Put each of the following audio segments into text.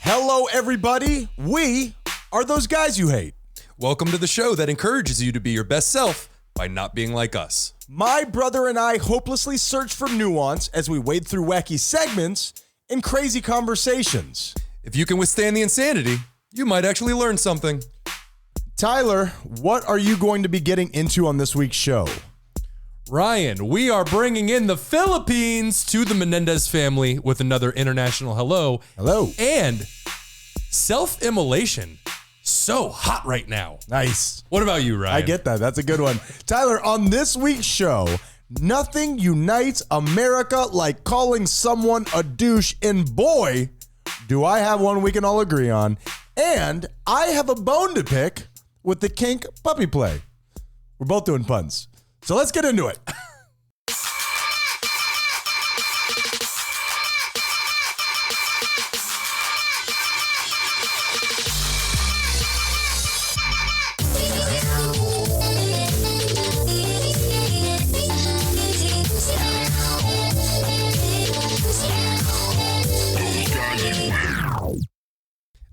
Hello, everybody. We are those guys you hate. Welcome to the show that encourages you to be your best self by not being like us. My brother and I hopelessly search for nuance as we wade through wacky segments and crazy conversations. If you can withstand the insanity, you might actually learn something. Tyler, what are you going to be getting into on this week's show? Ryan, we are bringing in the Philippines to the Menendez family with another international hello. Hello. And self-immolation. So hot right now. Nice. What about you, Ryan? I get that. That's a good one. Tyler, on this week's show, nothing unites America like calling someone a douche, and boy, do I have one we can all agree on. And I have a bone to pick with the kink puppy play. We're both doing puns. So let's get into it.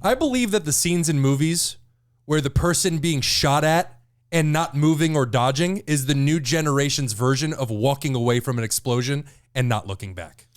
I believe that the scenes in movies where the person being shot at and not moving or dodging is the new generation's version of walking away from an explosion and not looking back.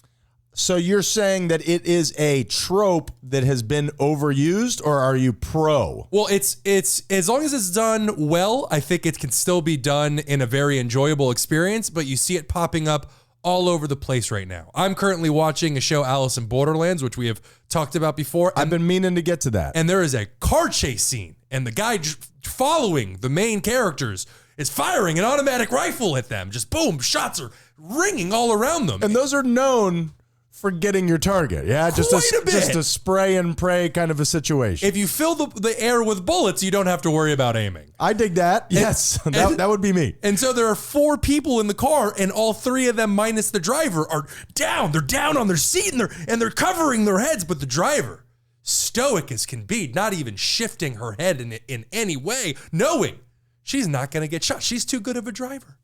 So you're saying that it is a trope that has been overused, or are you pro? Well, it's as long as it's done well, I think it can still be done in a very enjoyable experience, but you see it popping up all over the place right now. I'm currently watching a show, Alice in Borderlands, which we have talked about before. I've been meaning to get to that. And there is a car chase scene, and the guy following the main characters is firing an automatic rifle at them. Just boom, shots are ringing all around them. And those are known for getting your target. Yeah, just a spray and pray kind of a situation. If you fill the air with bullets, you don't have to worry about aiming. I dig that. Yes, that would be me. And so there are 4 people in the car, and all 3 of them minus the driver are down. They're down on their seat, and they're covering their heads, but the driver, stoic as can be, not even shifting her head in any way, knowing she's not going to get shot. She's too good of a driver.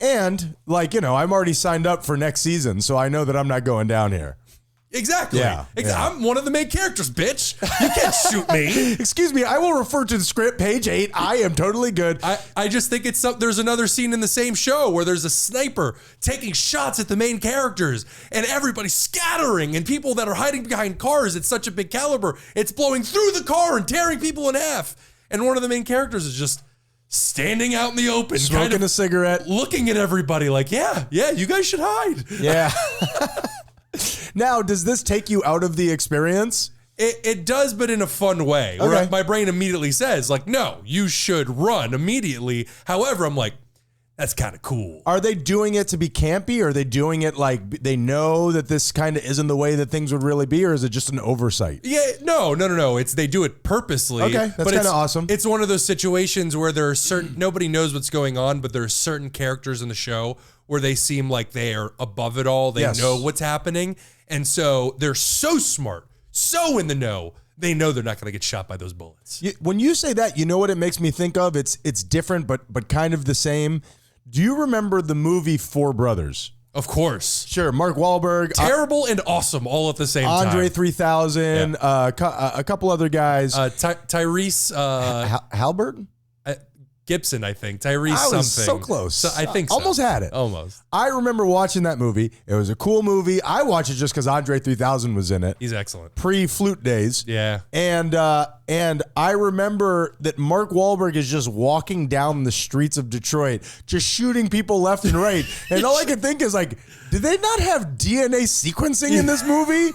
And, I'm already signed up for next season, so I know that I'm not going down here. Exactly. Yeah. I'm one of the main characters, bitch. You can't shoot me. Excuse me, I will refer to the script, page 8. I am totally good. I just think there's another scene in the same show where there's a sniper taking shots at the main characters and everybody's scattering and people that are hiding behind cars. It's such a big caliber. It's blowing through the car and tearing people in half. And one of the main characters is just standing out in the open, smoking a cigarette, looking at everybody like, yeah, you guys should hide. Yeah. Now, does this take you out of the experience? It does, but in a fun way. Okay. Where my brain immediately says, no, you should run immediately. However, I'm like, that's kind of cool. Are they doing it to be campy, or are they doing it like they know that this kind of isn't the way that things would really be, or is it just an oversight? Yeah, no. They do it purposely. Okay, that's kind of awesome. It's one of those situations where there are nobody knows what's going on, but there are certain characters in the show where they seem like they are above it all. They know what's happening. And so they're so smart, so in the know, they know they're not going to get shot by those bullets. When you say that, you know what it makes me think of? It's different, but kind of the same. Do you remember the movie Four Brothers? Of course. Sure. Mark Wahlberg. Terrible and awesome all at the same time. Andre 3000, a couple other guys. Tyrese. Halbert? Gibson, I think. Tyrese I was something. so close. So, I think so. Almost had it. Almost. I remember watching that movie. It was a cool movie. I watched it just because Andre 3000 was in it. He's excellent. Pre-flute days. Yeah. And I remember that Mark Wahlberg is just walking down the streets of Detroit, just shooting people left and right. And all I could think is did they not have DNA sequencing in this movie?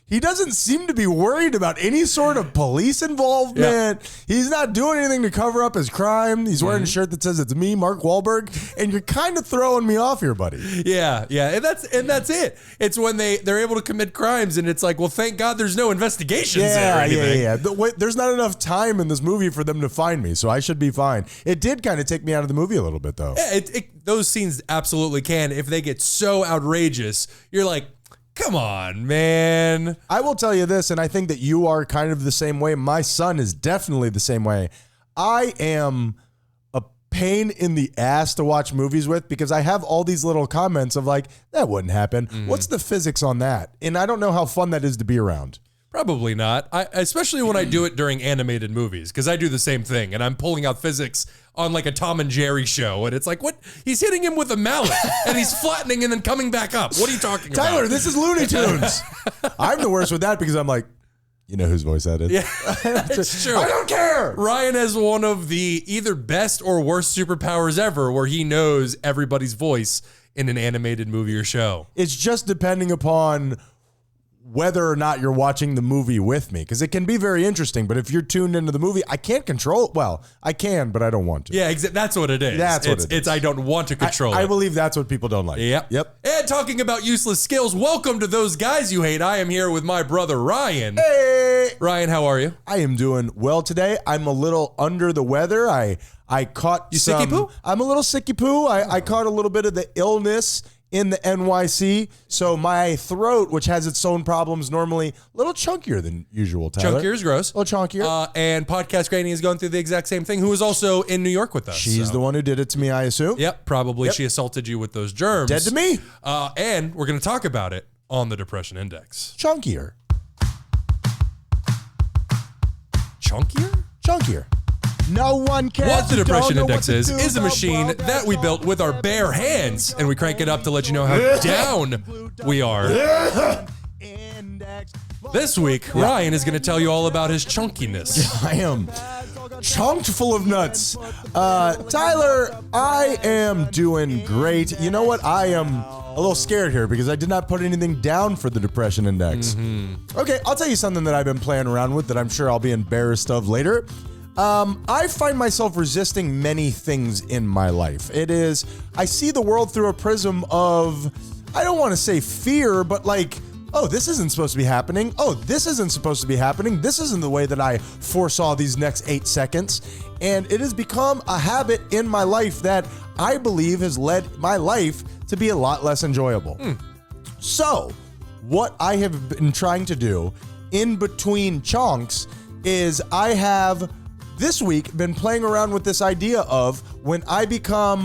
He doesn't seem to be worried about any sort of police involvement. Yeah. He's not doing anything to cover up his crime. He's wearing a shirt that says it's me, Mark Wahlberg, and you're kind of throwing me off here, buddy. Yeah, and that's it. It's when they're able to commit crimes, and it's like, well, thank God there's no investigations there or anything. Yeah. There's not enough time in this movie for them to find me, so I should be fine. It did kind of take me out of the movie a little bit, though. Yeah, those scenes absolutely can. If they get so outrageous, you're like, come on, man. I will tell you this, and I think that you are kind of the same way. My son is definitely the same way. I am a pain in the ass to watch movies with because I have all these little comments of that wouldn't happen. What's the physics on that? And I don't know how fun that is to be around. Probably not. Especially when I do it during animated movies, because I do the same thing, and I'm pulling out physics on like a Tom and Jerry show, and it's like, what? He's hitting him with a mallet, and he's flattening and then coming back up. What are you talking about? Tyler, this is Looney Tunes. I'm the worst with that because I'm like, you know whose voice that is. Yeah, it's true. I don't care. Ryan has one of the either best or worst superpowers ever, where he knows everybody's voice in an animated movie or show. It's just depending upon whether or not you're watching the movie with me, because it can be very interesting. But if you're tuned into the movie, I can't control it. Well, I can, but I don't want to. Yeah, that's what it is. That's what it is. It's I don't want to control it. I believe that's what people don't like. Yep. And talking about useless skills, welcome to Those Guys You Hate. I am here with my brother, Ryan. Hey! Ryan, how are you? I am doing well today. I'm a little under the weather. I caught sicky poo? I'm a little sicky poo. I caught a little bit of the illness in the NYC. So my throat, which has its own problems, normally a little chunkier than usual, Tyler. Chunkier is gross. A little chunkier. And Podcast Granny is going through the exact same thing, who is also in New York with us. She's the one who did it to me, I assume. Yep, probably. She assaulted you with those germs. Dead to me. And we're going to talk about it on the Depression Index. Chunkier. Chunkier. No one cares. What the Depression Index is a machine that we built with our bare hands, and we crank it up to let you know how down we are. This week, Ryan is going to tell you all about his chunkiness. I am chunked full of nuts. Tyler, I am doing great. You know what? I am a little scared here because I did not put anything down for the Depression Index. Okay, I'll tell you something that I've been playing around with that I'm sure I'll be embarrassed of later. I find myself resisting many things in my life. I see the world through a prism of, I don't want to say fear, but like, oh, this isn't supposed to be happening. Oh, this isn't supposed to be happening. This isn't the way that I foresaw these next 8 seconds. And it has become a habit in my life that I believe has led my life to be a lot less enjoyable. So, what I have been trying to do in between chunks is I have this week been playing around with this idea of when I become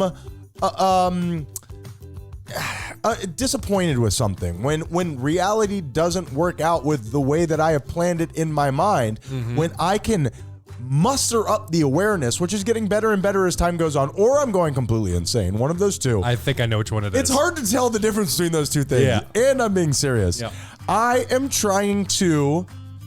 disappointed with something, when reality doesn't work out with the way that I have planned it in my mind, when I can muster up the awareness, which is getting better and better as time goes on, or I'm going completely insane. One of those two. I think I know which one it is. It's hard to tell the difference between those two things. And I'm being serious. I am trying to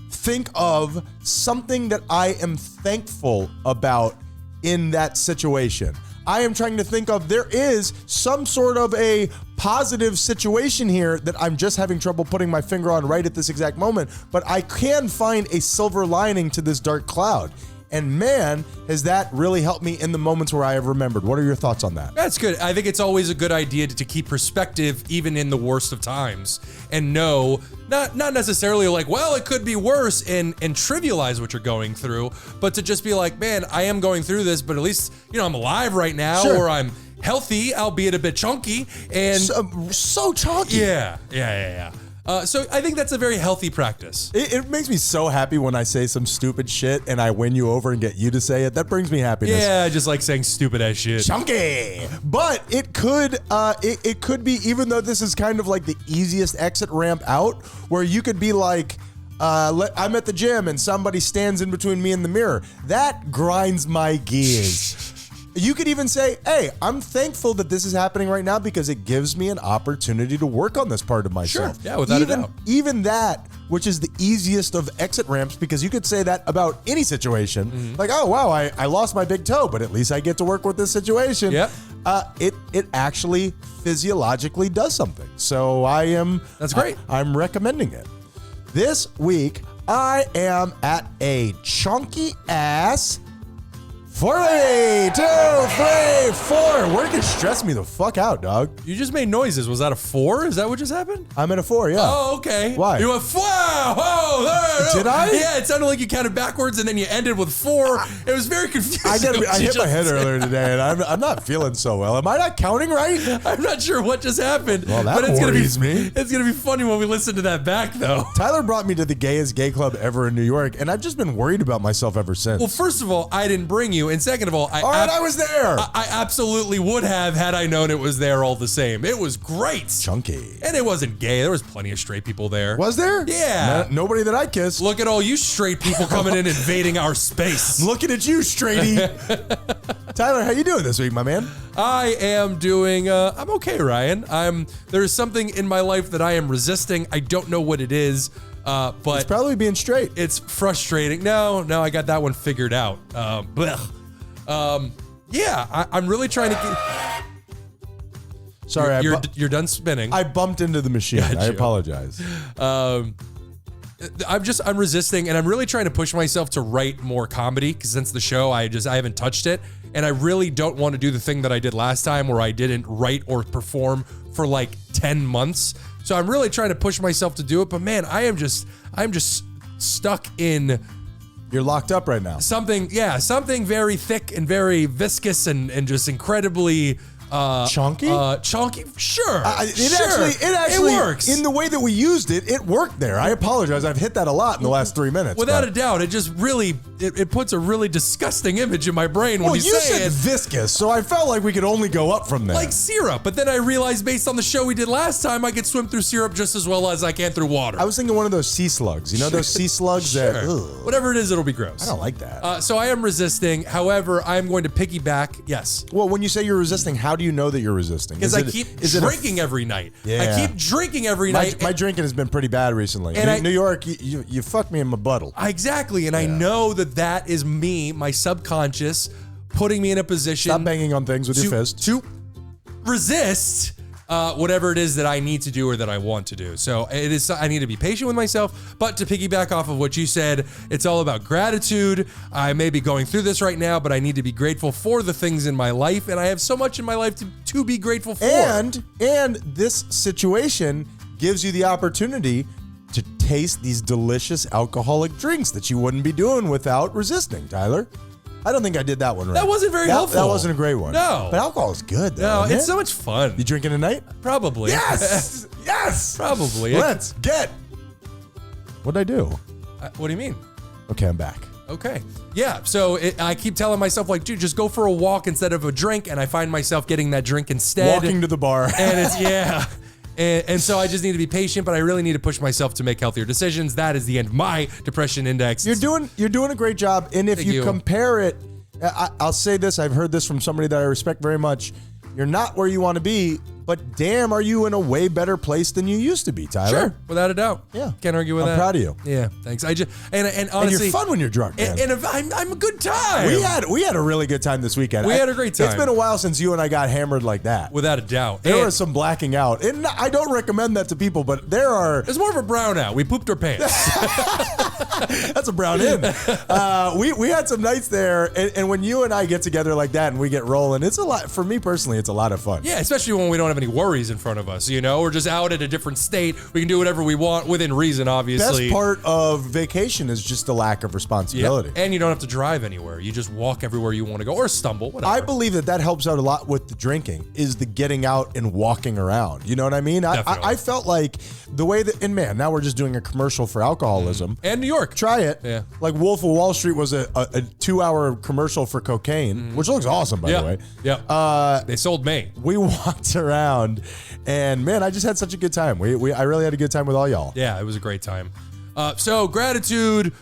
think of something that I am thankful about in that situation. I am trying to think of, there is some sort of a positive situation here that I'm just having trouble putting my finger on right at this exact moment, but I can find a silver lining to this dark cloud. And man, has that really helped me in the moments where I have remembered. What are your thoughts on that? That's good. I think it's always a good idea to keep perspective even in the worst of times and know, not necessarily like, well, it could be worse and trivialize what you're going through, but to just be like, man, I am going through this, but at least, I'm alive right now, or I'm healthy, albeit a bit chunky. And so chunky. Yeah. So I think that's a very healthy practice. It makes me so happy when I say some stupid shit and I win you over and get you to say it. That brings me happiness. Yeah, just like saying stupid ass shit. Chunky. But it could be, even though this is kind of like the easiest exit ramp out, where you could be like, I'm at the gym and somebody stands in between me and the mirror. That grinds my gears. You could even say, hey, I'm thankful that this is happening right now because it gives me an opportunity to work on this part of myself. Sure, yeah, without a doubt. Even that, which is the easiest of exit ramps, because you could say that about any situation. Like, oh, wow, I lost my big toe, but at least I get to work with this situation. Yep. It actually physiologically does something. So that's great. I'm recommending it. This week, I am at a chunky ass 4, 2, 3, 4. Work can stress me the fuck out, dog. You just made noises. Was that a 4? Is that what just happened? I'm at a 4, yeah. Oh, okay. Why? You went, wow, oh, Did I? Yeah, it sounded like you counted backwards and then you ended with 4. It was very confusing. I hit my head earlier today, and I'm not feeling so well. Am I not counting right? I'm not sure what just happened. Well, that worries me. It's going to be funny when we listen to that back, though. Tyler brought me to the gayest gay club ever in New York, and I've just been worried about myself ever since. Well, first of all, I didn't bring you. you. And second of all, I was there. I absolutely would have had I known it was there all the same. It was great. Chunky. And it wasn't gay. There was plenty of straight people there. Was there? Yeah. Nobody that I kissed. Look at all you straight people coming in invading our space. I'm looking at you, straighty. Tyler, how you doing this week, my man? I am doing, I'm okay, Ryan. There's something in my life that I am resisting. I don't know what it is, but It's probably being straight. it's frustrating. No, I got that one figured out. Yeah, I'm really trying to get. Sorry, You're done spinning. I bumped into the machine. Got I you. apologize. I'm resisting, and I'm really trying to push myself to write more comedy because since the show, I haven't touched it, and I really don't want to do the thing that I did last time where I didn't write or perform for like 10 months. So I'm really trying to push myself to do it, but man, I'm just stuck in You're locked up right now. something very thick and very viscous and just incredibly Chunky? Chunky, sure. It actually works. in the way that we used it. It worked there. I apologize. I've hit that a lot in the last 3 minutes. Without a doubt, it just really it puts a really disgusting image in my brain when well, you you say said it. viscous, so I felt like we could only go up from there. Like syrup, but then I realized based on the show we did last time, I could swim through syrup just as well as I can through water. I was thinking one of those sea slugs. You know those sea slugs that. Ugh, Whatever it is, it'll be gross. I don't like that. So I am resisting. However, I am going to piggyback. Yes. Well, when you say you're resisting, how do you know that you're resisting? Because I keep drinking every night. Yeah. I keep drinking every night. My drinking has been pretty bad recently. And New York, you fucked me in my buttle. Exactly, and I know that is me, my subconscious, putting me in a position. Stop banging on things with your fist. To resist whatever it is that I need to do or that I want to do. So I need to be patient with myself, but to piggyback off of what you said, it's all about gratitude. I may be going through this right now, but I need to be grateful for the things in my life, and I have so much in my life to be grateful for. And this situation gives you the opportunity to taste these delicious alcoholic drinks that you wouldn't be doing without resisting, Tyler. I don't think I did that one right. That wasn't very helpful. That wasn't a great one. No. But alcohol is good, though. No, isn't it's it? so much fun. You drinking tonight? Probably. Yes! Yes! Probably. Let's get. What'd I do? What do you mean? Okay, I'm back. Okay. Yeah. So I keep telling myself, like, dude, just go for a walk instead of a drink. And I find myself getting that drink instead. Walking to the bar. And it's, yeah. And so I just need to be patient, but I really need to push myself to make healthier decisions. That is the end of my depression index. You're doing a great job. And if you compare it, I'll say this, I've heard this from somebody that I respect very much. You're not where you want to be, but damn, are you in a way better place than you used to be, Tyler? Sure, without a doubt. Yeah. Can't argue with that. I'm proud of you. Yeah, thanks. And honestly, And you're fun when you're drunk, man. And I'm a good time. We had a really good time this weekend. We had a great time. It's been a while since you and I got hammered like that. Without a doubt. There was some blacking out. And I don't recommend that to people, but It's more of a brownout. We pooped our pants. That's a brown in. We had some nights there, and when you and I get together like that and we get rolling, it's a lot. For me personally, it's a lot of fun. Yeah, especially when we don't have any worries in front of us. You know, we're just out at a different state. We can do whatever we want within reason, obviously. Best part of vacation is just the lack of responsibility. Yeah. And you don't have to drive anywhere. You just walk everywhere you want to go or stumble, whatever. I believe that helps out a lot with the drinking, is the getting out and walking around. You know what I mean? I felt like the way that, and man, now we're just doing a commercial for alcoholism. And New York. Try it. Yeah. Like Wolf of Wall Street was a 2-hour commercial for cocaine, which looks awesome, by the way. Yeah. They sold me. We walked around, and man, I just had such a good time. I really had a good time with all y'all. Yeah, it was a great time. So gratitude,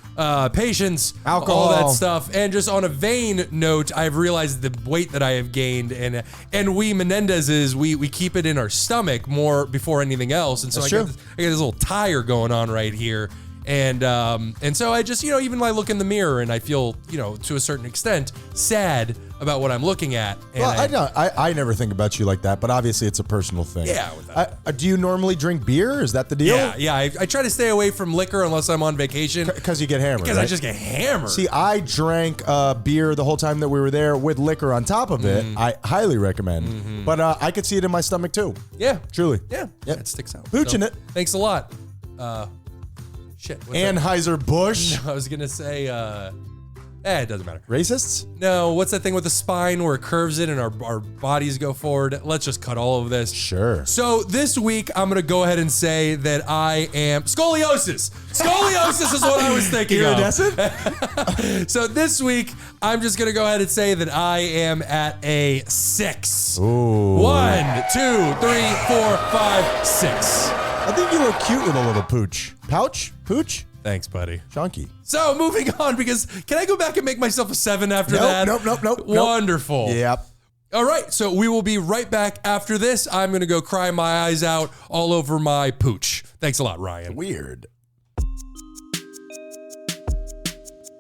patience, alcohol, all that stuff. And just on a vain note, I've realized the weight that I have gained, and we Menendezes, we keep it in our stomach more before anything else. And so I got this little tire going on right here. And so I just, even I look in the mirror and I feel, to a certain extent, sad about what I'm looking at. And well, I never think about you like that, but obviously it's a personal thing. Yeah. Do you normally drink beer? Is that the deal? Yeah. I try to stay away from liquor unless I'm on vacation. Because you get hammered, Because right? I just get hammered. See, I drank beer the whole time that we were there with liquor on top of it. I highly recommend. But I could see it in my stomach too. Yeah. Truly. Yeah. Yep. It sticks out. Hooching it. Thanks a lot. Shit. Anheuser-Busch. I was going to say It doesn't matter. Racists? No, what's that thing with the spine where it curves it and our bodies go forward? Let's just cut all of this. Sure. So this week, I'm going to go ahead and say that I am scoliosis. Scoliosis is what I was thinking Iridescent? of. So this week, I'm just going to go ahead and say that I am at a 6. Ooh. 1, 2, 3, 4, 5, 6. I think you look cute with a little pooch. Pouch? Pooch? Thanks, buddy. Chunky. So moving on, because can I go back and make myself a 7 after that? Nope. Wonderful. Yep. All right, so we will be right back after this. I'm going to go cry my eyes out all over my pooch. Thanks a lot, Ryan. Weird.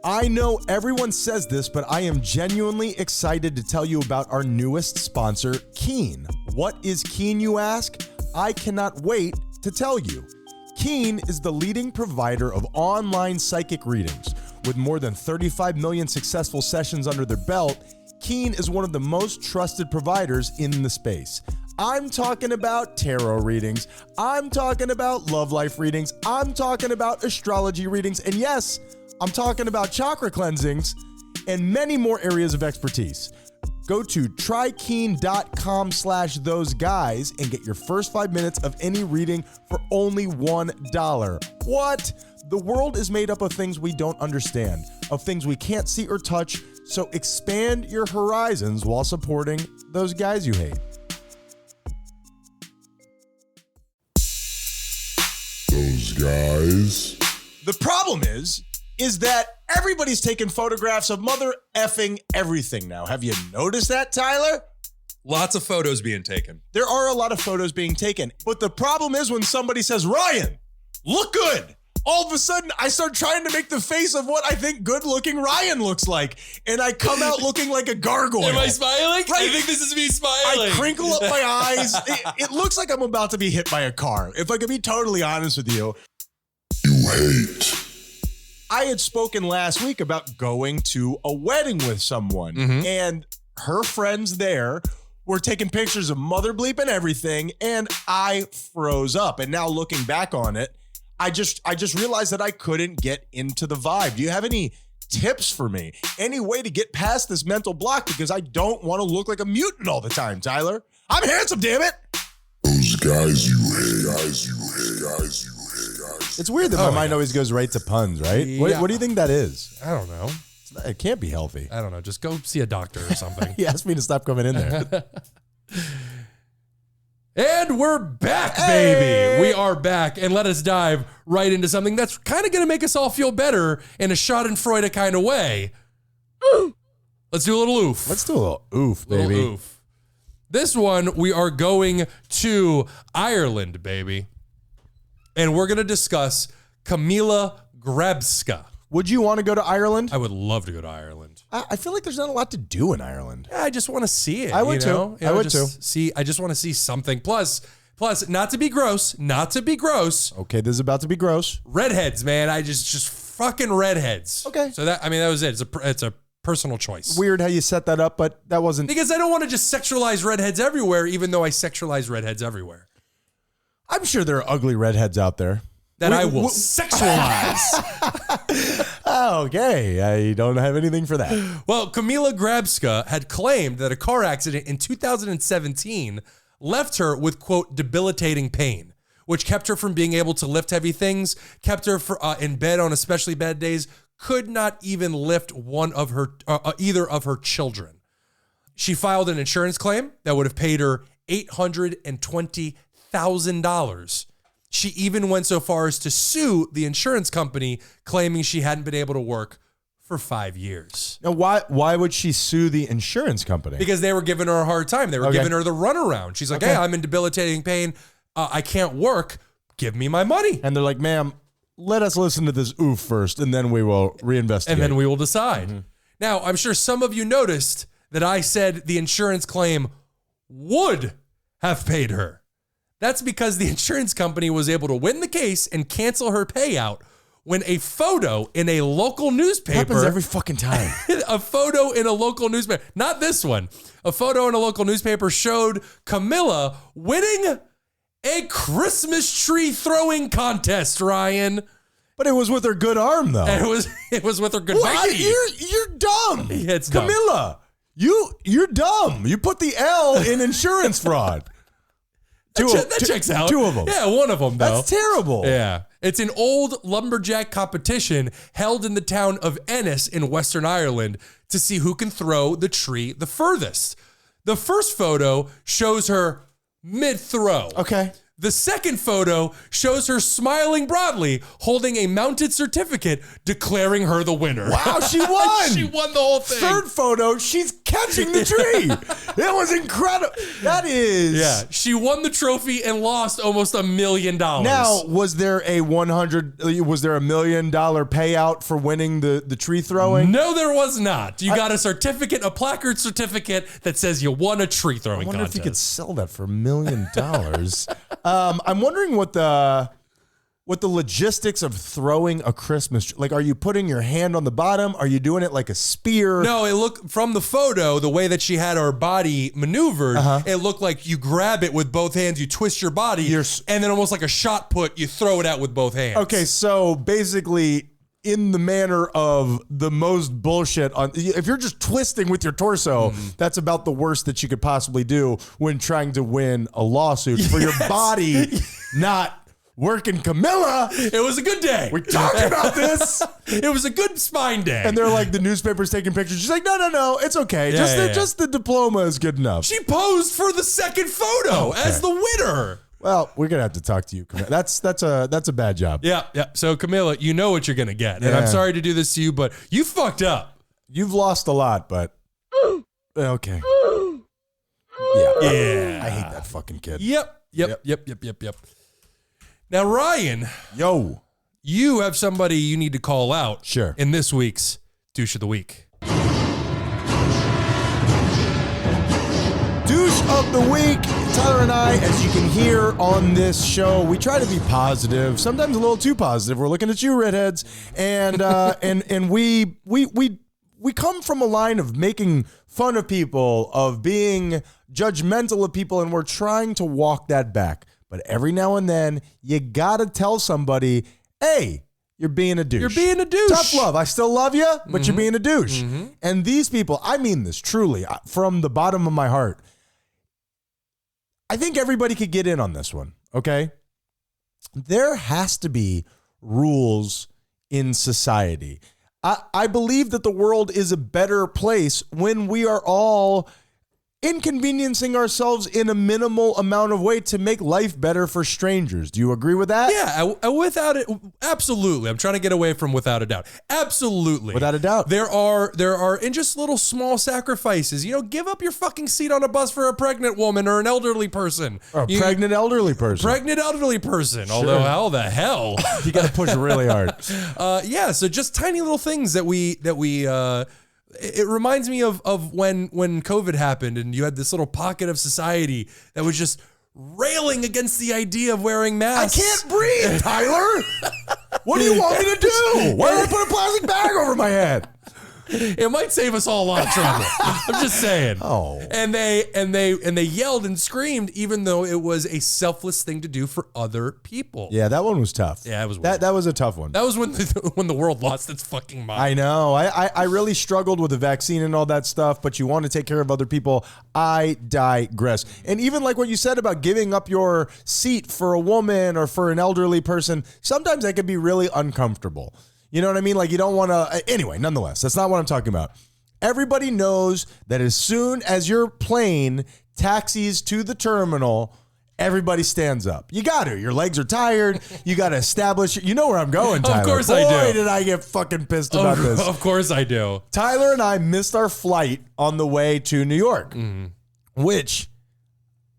I know everyone says this, but I am genuinely excited to tell you about our newest sponsor, Keen. What is Keen, you ask? I cannot wait to tell you. Keen is the leading provider of online psychic readings. With more than 35 million successful sessions under their belt, Keen is one of the most trusted providers in the space. I'm talking about tarot readings. I'm talking about love life readings. I'm talking about astrology readings. And yes, I'm talking about chakra cleansings and many more areas of expertise. Go to trykeen.com/thoseguys and get your first 5 minutes of any reading for only $1. What? The world is made up of things we don't understand, of things we can't see or touch, so expand your horizons while supporting those guys you hate. Those guys. The problem is that everybody's taking photographs of mother effing everything now. Have you noticed that, Tyler? Lots of photos being taken. There are a lot of photos being taken. But the problem is when somebody says, Ryan, look good. All of a sudden, I start trying to make the face of what I think good-looking Ryan looks like. And I come out looking like a gargoyle. Am I smiling? Right. I think this is me smiling. I crinkle up my eyes. It looks like I'm about to be hit by a car. If I could be totally honest with you. You hate. I had spoken last week about going to a wedding with someone, and her friends there were taking pictures of mother bleep and everything, and I froze up. And now looking back on it, I just realized that I couldn't get into the vibe. Do you have any tips for me? Any way to get past this mental block? Because I don't want to look like a mutant all the time, Tyler. I'm handsome, damn it. Those guys you hate. Guys you hate. Guys you hate. It's weird that my mind always goes right to puns, right? Yeah. What do you think that is? I don't know. It can't be healthy. I don't know. Just go see a doctor or something. He asked me to stop coming in there. And we're back, baby. We are back. And let us dive right into something that's kind of going to make us all feel better in a Schadenfreude kind of way. Let's do a little oof. Let's do a little oof, baby. Little oof. This one, we are going to Ireland, baby. And we're going to discuss Kamila Grabska. Would you want to go to Ireland? I would love to go to Ireland. I feel like there's not a lot to do in Ireland. Yeah, I just want to see it. I would too. I would too. I just want to see something. Plus, not to be gross. Okay, this is about to be gross. Redheads, man. I just fucking redheads. Okay. So that was it. It's a personal choice. Weird how you set that up, but that wasn't. Because I don't want to just sexualize redheads everywhere, even though I sexualize redheads everywhere. I'm sure there are ugly redheads out there. That I will sexualize. Okay, I don't have anything for that. Well, Kamila Grabska had claimed that a car accident in 2017 left her with, quote, debilitating pain, which kept her from being able to lift heavy things, kept her in bed on especially bad days, could not even lift one of her, either of her children. She filed an insurance claim that would have paid her $820,000. She even went so far as to sue the insurance company, claiming she hadn't been able to work for 5 years. Now, why would she sue the insurance company? Because they were giving her a hard time. They were giving her the runaround. She's like, hey, I'm in debilitating pain. I can't work. Give me my money. And they're like, ma'am, let us listen to this oof first, and then we will reinvestigate. And then we will decide. Now, I'm sure some of you noticed that I said the insurance claim would have paid her. That's because the insurance company was able to win the case and cancel her payout when a photo in a local newspaper. Happens every fucking time. A photo in a local newspaper, not this one. A photo in a local newspaper showed Kamila winning a Christmas tree throwing contest, Ryan. But it was with her good arm, though. And it was with her good Well, body. You're dumb. Yeah, it's dumb. Camilla, you're dumb. You put the L in insurance fraud. That checks out. 2 of them. Yeah, one of them, though. That's terrible. Yeah. It's an old lumberjack competition held in the town of Ennis in Western Ireland to see who can throw the tree the furthest. The first photo shows her mid-throw. Okay. The second photo shows her smiling broadly, holding a mounted certificate declaring her the winner. Wow, she won. She won the whole thing. Third photo, she's catching the tree. It was incredible. That is. Yeah, she won the trophy and lost almost $1 million. Now, was there a $1 million payout for winning the tree throwing? No, there was not. You got a certificate, a placard certificate that says you won a tree throwing I wonder contest. if you could sell that for $1 million. I'm wondering what the logistics of throwing a Christmas tree. Like, are you putting your hand on the bottom? Are you doing it like a spear? No, it looked from the photo, the way that she had her body maneuvered, it looked like you grab it with both hands, you twist your body, and then almost like a shot put, you throw it out with both hands. Okay, so basically, in the manner of the most bullshit if you're just twisting with your torso, that's about the worst that you could possibly do when trying to win a lawsuit for your body not working. Camilla, it was a good day. we talked about this. It was a good spine day. And they're like, the newspaper's taking pictures. She's like, no, it's okay. Just the diploma is good enough. She posed for the second photo as the winner. Well, we're gonna have to talk to you, Camilla. That's a bad job. Yeah. So Camilla, you know what you're gonna get, and I'm sorry to do this to you, but you fucked up. You've lost a lot, but okay. Yeah. I hate that fucking kid. Yep. Now, Ryan, Yo. you have somebody you need to call out. Sure. In this week's Douche of the Week. Douche of the week. Tyler and I, as you can hear on this show, we try to be positive, sometimes a little too positive. We're looking at you, redheads, and and we come from a line of making fun of people, of being judgmental of people, and we're trying to walk that back. But every now and then, you gotta tell somebody, hey, you're being a douche. You're being a douche. Tough love. I still love you, but you're being a douche. And these people, I mean this truly, from the bottom of my heart. I think everybody could get in on this one, okay? There has to be rules in society. I believe that the world is a better place when we are all inconveniencing ourselves in a minimal amount of way to make life better for strangers. Do you agree with that? Yeah, without it, absolutely. I'm trying to get away from without a doubt. Absolutely. Without a doubt. There are in just little small sacrifices. You know, give up your fucking seat on a bus for a pregnant woman or an elderly person. Or a pregnant elderly person. Pregnant elderly person. Although, how the hell? You got to push really hard. Yeah, so just tiny little things that we it reminds me of when COVID happened and you had this little pocket of society that was just railing against the idea of wearing masks. I can't breathe, Tyler. What do you want me to do? Why did I put a plastic bag over my head? It might save us all a lot of trouble. I'm just saying. Oh. And they yelled and screamed, even though it was a selfless thing to do for other people. Yeah, that one was tough. Yeah, it was weird. That was a tough one. That was when the world lost its fucking mind. I know. I really struggled with the vaccine and all that stuff, but you want to take care of other people. I digress. And even like what you said about giving up your seat for a woman or for an elderly person, sometimes that can be really uncomfortable. You know what I mean? Like you don't want to. Anyway, nonetheless, that's not what I'm talking about. Everybody knows that as soon as your plane taxis to the terminal, everybody stands up. You got to. Your legs are tired. You got to establish. You know where I'm going, Tyler. Of course I do. Boy, did I get fucking pissed about this. Of course I do. Tyler and I missed our flight on the way to New York, which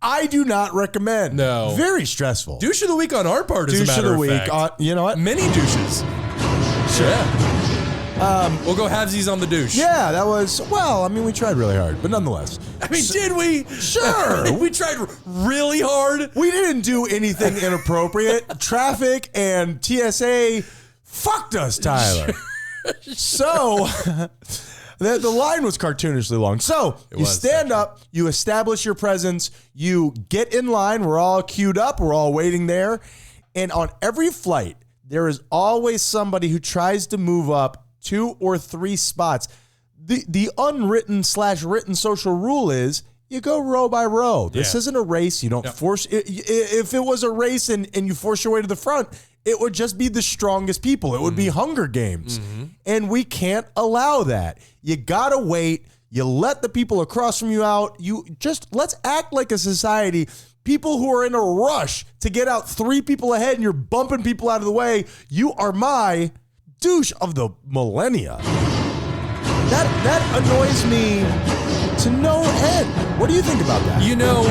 I do not recommend. No. Very stressful. Douche of the week on our part, as a Douche matter of the of week. fact. You know what? Many douches. Sure. Yeah. We'll go halvesies on the douche. Yeah, that was, well, I mean, we tried really hard, but nonetheless. I mean, did we? Sure. We tried really hard. We didn't do anything inappropriate. Traffic and TSA fucked us, Tyler. So, the line was cartoonishly long. So, you stand up, you establish your presence, you get in line, we're all queued up, we're all waiting there. And on every flight, there is always somebody who tries to move up 2 or 3 spots. The unwritten / written social rule is you go row by row. This isn't a race. You don't force. If it was a race and you force your way to the front, it would just be the strongest people. It would be Hunger Games. And we can't allow that. You got to wait. You let the people across from you out. Let's act like a society. People who are in a rush to get out 3 people ahead and you're bumping people out of the way. You are my douche of the millennia. That annoys me to no end. What do you think about that? You know,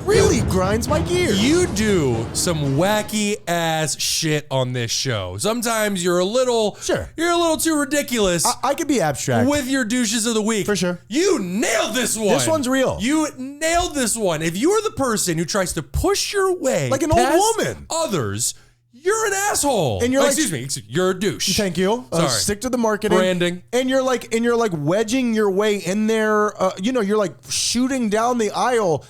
really grinds my gears. you do some wacky ass shit on this show. Sometimes you're a little too ridiculous. I could be abstract. With your douches of the week. For sure. You nailed this one. This one's real. You nailed this one. If you are the person who tries to push your way Like an old past woman. Others, you're an asshole. And you're like, excuse me, you're a douche. Thank you. Sorry. Stick to the marketing. Branding. And you're like wedging your way in there. You're like shooting down the aisle.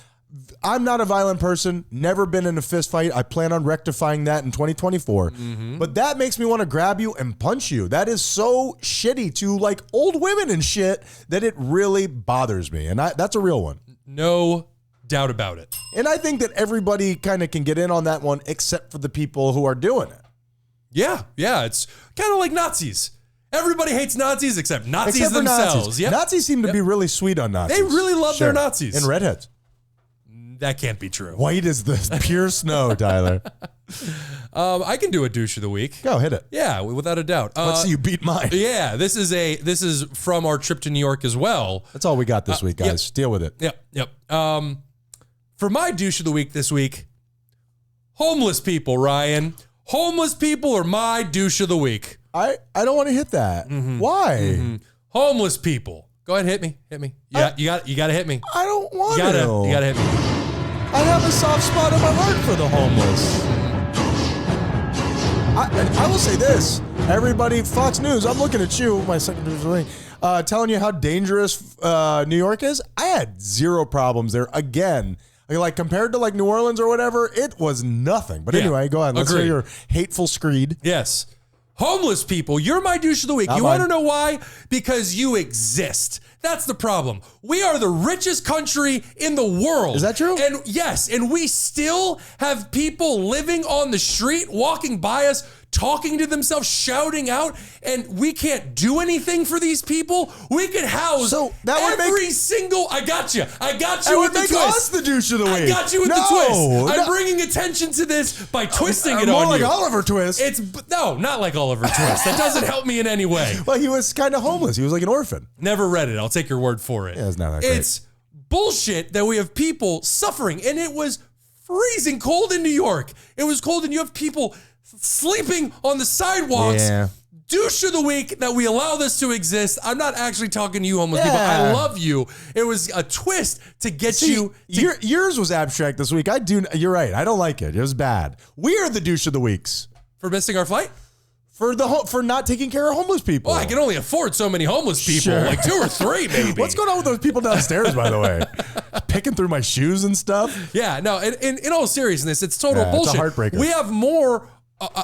I'm not a violent person, never been in a fist fight. I plan on rectifying that in 2024. But that makes me want to grab you and punch you. That is so shitty to like old women and shit that it really bothers me. And that's a real one. No doubt about it. And I think that everybody kind of can get in on that one except for the people who are doing it. Yeah, it's kind of like Nazis. Everybody hates Nazis except Nazis Except for themselves. Nazis. Yep. Nazis seem to be really sweet on Nazis. They really love their Nazis. And redheads. That can't be true. White as the pure snow, Tyler. I can do a douche of the week. Go, hit it. Yeah, without a doubt. Let's see you beat mine. Yeah, this is from our trip to New York as well. That's all we got this week, guys. Yep. Deal with it. Yep. For my douche of the week this week, homeless people, Ryan. Homeless people are my douche of the week. I don't want to hit that. Why? Homeless people. Go ahead, hit me. Yeah, you got to hit me. I don't want You gotta hit me. I have a soft spot in my heart for the homeless. I will say this. Everybody, Fox News, I'm looking at you, my secondary telling you how dangerous New York is. I had 0 problems there. Again, like compared to like New Orleans or whatever, it was nothing. But anyway, go ahead. Let's hear your hateful screed. Yes. Homeless people, you're my douche of the week. You want to know why? Because you exist. That's the problem. We are the richest country in the world. Is that true? And yes, and we still have people living on the street, walking by us, talking to themselves, shouting out, and we can't do anything for these people. We could house every single. I got you with the twist. Us the douche of the week. I got you with the twist. I'm bringing attention to this by twisting it more on like you. Oliver Twist. No, not like Oliver Twist. That doesn't help me in any way. Well, he was kind of homeless. He was like an orphan. Never read it. I'll take your word for it. Yeah, it's not that great. It's bullshit that we have people suffering, and it was freezing cold in New York. It was cold, and you have people sleeping on the sidewalks. Yeah. Douche of the week that we allow this to exist. I'm not actually talking to you homeless people. I love you. It was a twist to get you. Yours was abstract this week. You're right. I don't like it. It was bad. We are the douche of the weeks. For missing our flight? For not taking care of homeless people. Well, I can only afford so many homeless people. Sure. Like 2 or 3 maybe. What's going on with those people downstairs, by the way? Picking through my shoes and stuff? Yeah, no, in all seriousness, it's total bullshit. It's a heartbreaker. We have more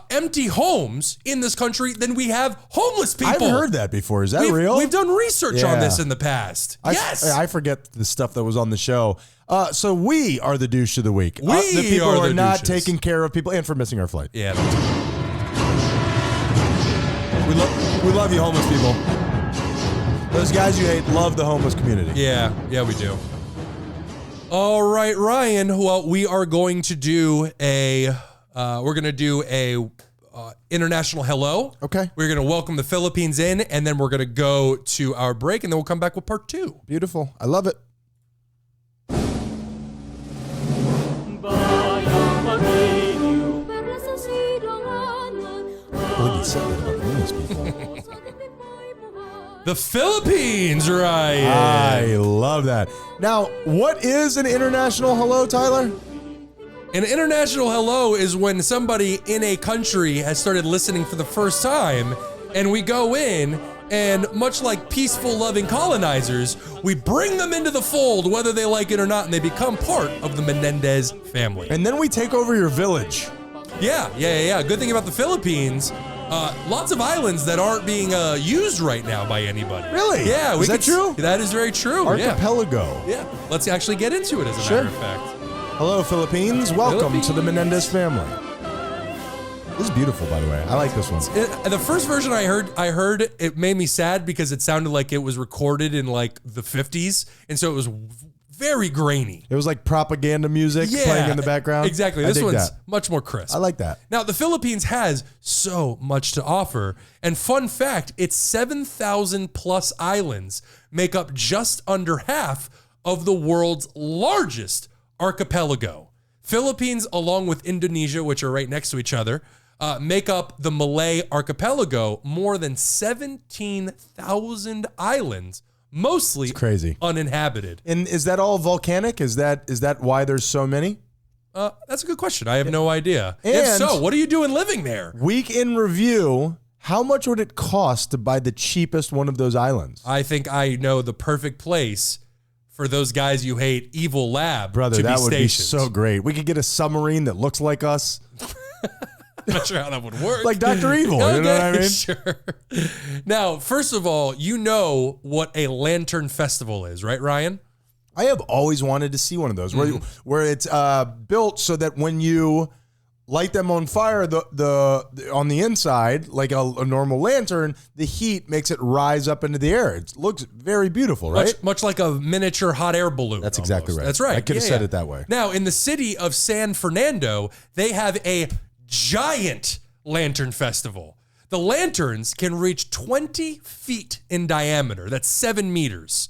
empty homes in this country than we have homeless people. I've heard that before. Is that real? We've done research on this in the past. Yes. I forget the stuff that was on the show. So we are the douche of the week. We the people are who are the not douches. taking care of people and for missing our flight. Yeah. We love you, homeless people. Those guys you hate love the homeless community. Yeah, we do. All right, Ryan. Well, we are going to do a international hello. Okay. We're going to welcome the Philippines in, and then we're going to go to our break, and then we'll come back with part 2. Beautiful. I love it. I believe he said that about homeless people. The Philippines, right? I love that. Now, what is an international hello, Tyler? An international hello is when somebody in a country has started listening for the first time, and we go in, and much like peaceful, loving colonizers, we bring them into the fold, whether they like it or not, and they become part of the Menendez family. And then we take over your village. Yeah. Good thing about the Philippines, lots of islands that aren't being used right now by anybody. Really? Yeah. Is that true? That is very true. Archipelago. Yeah. Let's actually get into it, as a matter of fact. Hello, Philippines. Welcome to the Menendez family. This is beautiful, by the way. I like this one. The first version I heard it made me sad because it sounded like it was recorded in like the 50s, and so it was very grainy. It was like propaganda music playing in the background. Exactly. This one's much more crisp. I like that. Now, the Philippines has so much to offer. And fun fact, its 7,000 plus islands make up just under half of the world's largest archipelago. Philippines, along with Indonesia, which are right next to each other, make up the Malay archipelago, more than 17,000 islands, mostly crazy, uninhabited. And is that all volcanic? Is that why there's so many? That's a good question. I have no idea. And if so, what are you doing living there? Week in review, how much would it cost to buy the cheapest one of those islands? I think I know the perfect place for those guys you hate, Evil Lab, brother, to that be would stationed. be so great. We could get a submarine that looks like us. I'm not sure how that would work. Like Dr. Evil, you know what I mean? Sure. Now, first of all, you know what a lantern festival is, right, Ryan? I have always wanted to see one of those where it's built so that when you light them on fire, the on the inside, like a normal lantern, the heat makes it rise up into the air. It looks very beautiful, right? Much like a miniature hot air balloon. That's exactly right. That's right. I could have said it that way. Now, in the city of San Fernando, they have a giant lantern festival. The lanterns can reach 20 feet in diameter. That's 7 meters.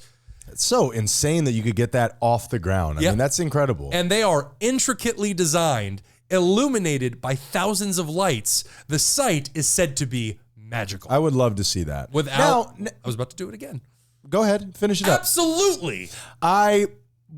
It's so insane that you could get that off the ground. I mean, that's incredible. And they are intricately designed, illuminated by thousands of lights. The sight is said to be magical. I would love to see that. I was about to do it again. Go ahead, finish it up. Absolutely. I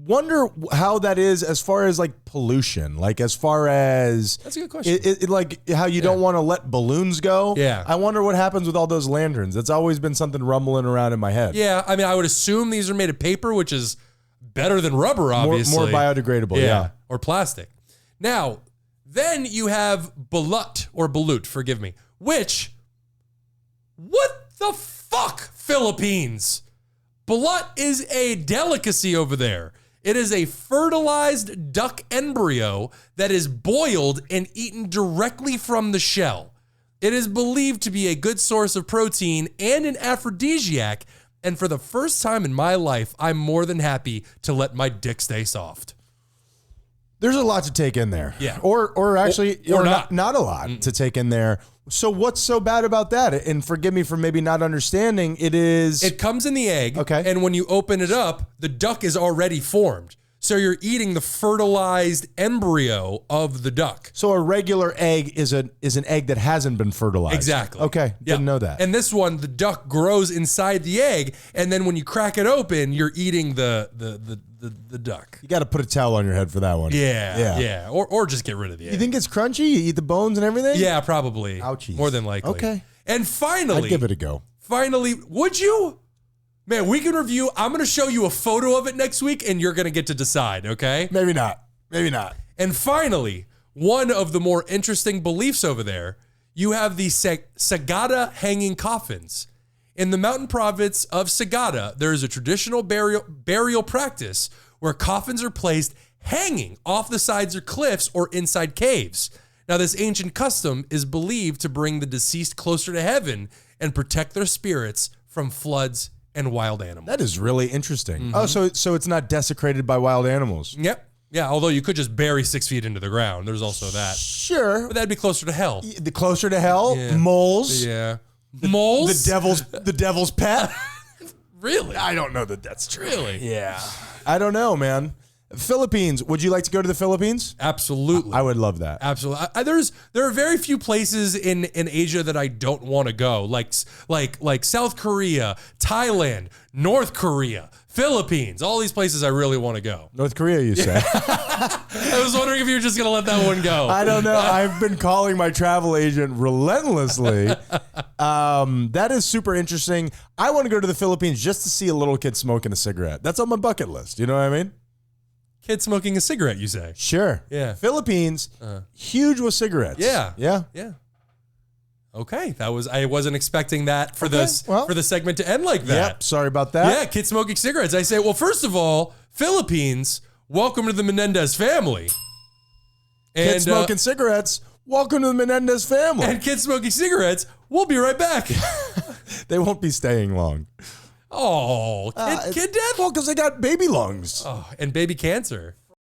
wonder how that is as far as like pollution, like as far as that's a good question. Like how you don't want to let balloons go. Yeah, I wonder what happens with all those lanterns. That's always been something rumbling around in my head. Yeah, I mean, I would assume these are made of paper, which is better than rubber, obviously. More biodegradable. Yeah, or plastic. Now, then you have balut, forgive me. What the fuck, Philippines? Balut is a delicacy over there. It is a fertilized duck embryo that is boiled and eaten directly from the shell. It is believed to be a good source of protein and an aphrodisiac, and for the first time in my life, I'm more than happy to let my dick stay soft. There's a lot to take in there. Yeah. Or actually, or not. Not a lot to take in there. So what's so bad about that? And forgive me for maybe not understanding. It comes in the egg. Okay. And when you open it up, the duck is already formed. So you're eating the fertilized embryo of the duck. So a regular egg is an egg that hasn't been fertilized. Exactly. Okay. Didn't know that. And this one, the duck grows inside the egg, and then when you crack it open, you're eating the duck. You got to put a towel on your head for that one. Yeah. Or just get rid of the egg. You think it's crunchy? You eat the bones and everything? Yeah, probably. Ouchies. More than likely. Okay. And finally, I'd give it a go. Finally, would you? Man, we can review. I'm going to show you a photo of it next week, and you're going to get to decide, okay? Maybe not. Maybe not. And finally, one of the more interesting beliefs over there, you have the Sagada hanging coffins. In the mountain province of Sagada, there is a traditional burial practice where coffins are placed hanging off the sides of cliffs or inside caves. Now, this ancient custom is believed to bring the deceased closer to heaven and protect their spirits from floods and wild animals. That is really interesting. Oh, so it's not desecrated by wild animals. Yep. Yeah, although you could just bury 6 feet into the ground. There's also that. Sure. But that'd be closer to hell. The closer to hell, moles. Yeah. Moles? The devil's pet. Really? I don't know that that's true. Really? Yeah. I don't know, man. Philippines. Would you like to go to the Philippines? Absolutely. I would love that. Absolutely. There are very few places in Asia that I don't want to go, like South Korea, Thailand, North Korea, Philippines. All these places I really want to go. North Korea, you say? I was wondering if you were just going to let that one go. I don't know. I've been calling my travel agent relentlessly. That is super interesting. I want to go to the Philippines just to see a little kid smoking a cigarette. That's on my bucket list. You know what I mean? Kid smoking a cigarette, you say? Sure. Yeah. Philippines, huge with cigarettes. Yeah. Yeah. Yeah. Okay, I wasn't expecting that for for the segment to end like that. Yep. Sorry about that. Yeah, kid smoking cigarettes. I say, well, first of all, Philippines, welcome to the Menendez family. Kid smoking cigarettes, welcome to the Menendez family. And kid smoking cigarettes, we'll be right back. They won't be staying long. Oh, kid death? Well, because they got baby lungs. Oh, and baby cancer.